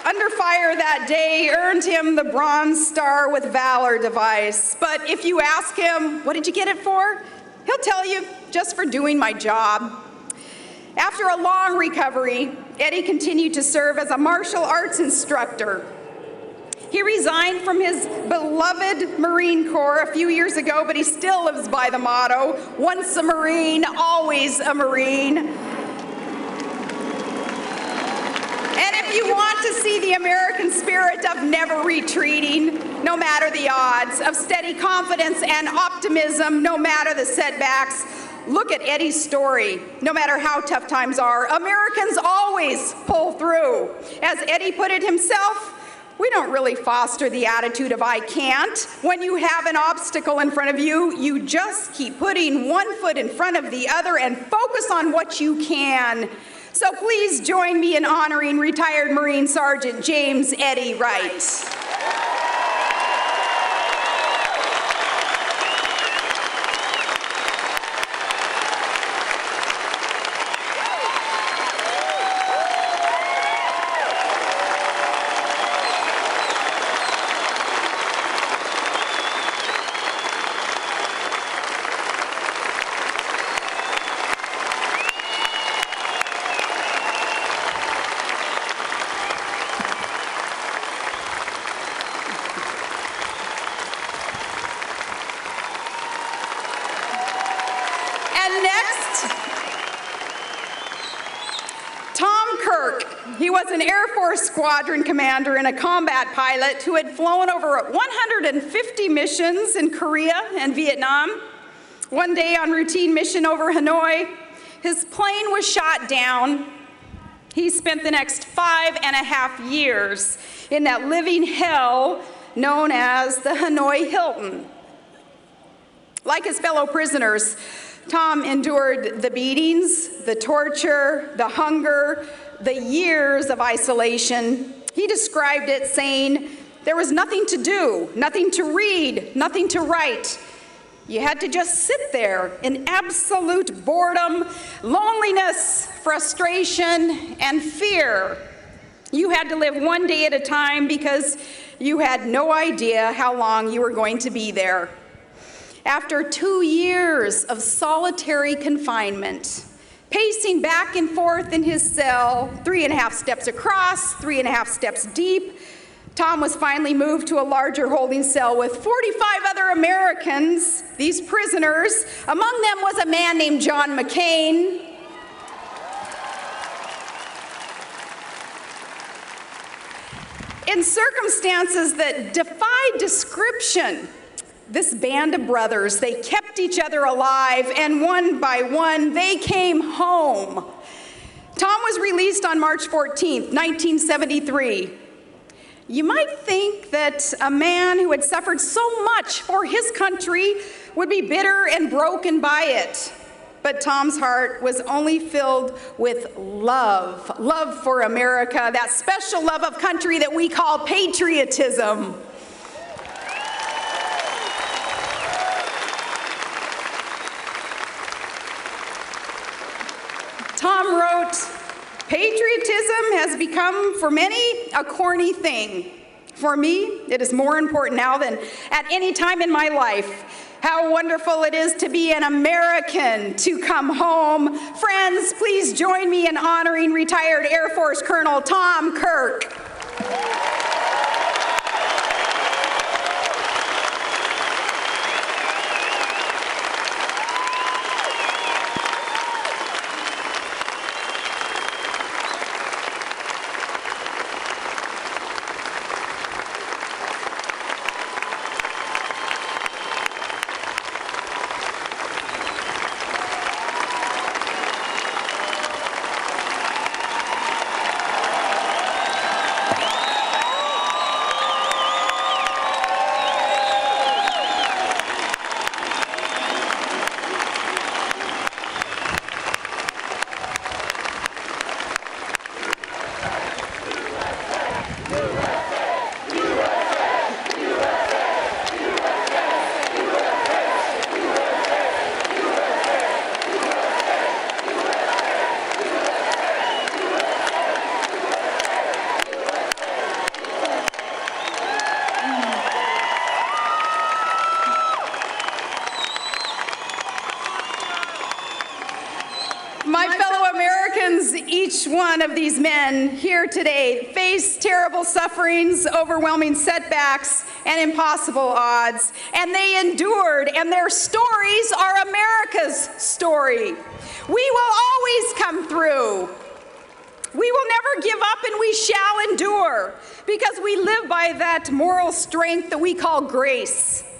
under fire that day earned him the Bronze Star with Valor device. But if you ask him, what did you get it for? He'll tell you, just for doing my job. After a long recovery, Eddie continued to serve as a martial arts instructor. He resigned from his beloved Marine Corps a few years ago, but he still lives by the motto, once a Marine, always a Marine. And if you want to see the American spirit of never retreating, no matter the odds, of steady confidence and optimism, no matter the setbacks, look at Eddie's story. No matter how tough times are, Americans always pull through. As Eddie put it himself, we don't really foster the attitude of I can't. When you have an obstacle in front of you, you just keep putting one foot in front of the other and focus on what you can. So please join me in honoring retired Marine Sergeant James Eddie Wright. He was an Air Force squadron commander and a combat pilot who had flown over 150 missions in Korea and Vietnam. One day on routine mission over Hanoi, his plane was shot down. He spent the next 5.5 years in that living hell known as the Hanoi Hilton. Like his fellow prisoners, Tom endured the beatings, the torture, the hunger, the years of isolation. He described it saying, there was nothing to do, nothing to read, nothing to write. You had to just sit there in absolute boredom, loneliness, frustration, and fear. You had to live one day at a time because you had no idea how long you were going to be there. After 2 years of solitary confinement, pacing back and forth in his cell, 3.5 steps across, 3.5 steps deep, Tom was finally moved to a larger holding cell with 45 other Americans, these prisoners. Among them was a man named John McCain. In circumstances that defied description, this band of brothers, they kept each other alive, and one by one, they came home. Tom was released on March 14th, 1973. You might think that a man who had suffered so much for his country would be bitter and broken by it. But Tom's heart was only filled with love, love for America, that special love of country that we call patriotism. Tom wrote, patriotism has become for many a corny thing. For me, it is more important now than at any time in my life. How wonderful it is to be an American, to come home. Friends, please join me in honoring retired Air Force Colonel Tom Kirk. My fellow Americans, each one of these men here today faced terrible sufferings, overwhelming setbacks, and impossible odds. And they endured, and their stories are America's story. We will always come through. We will never give up, and we shall endure, because we live by that moral strength that we call grace.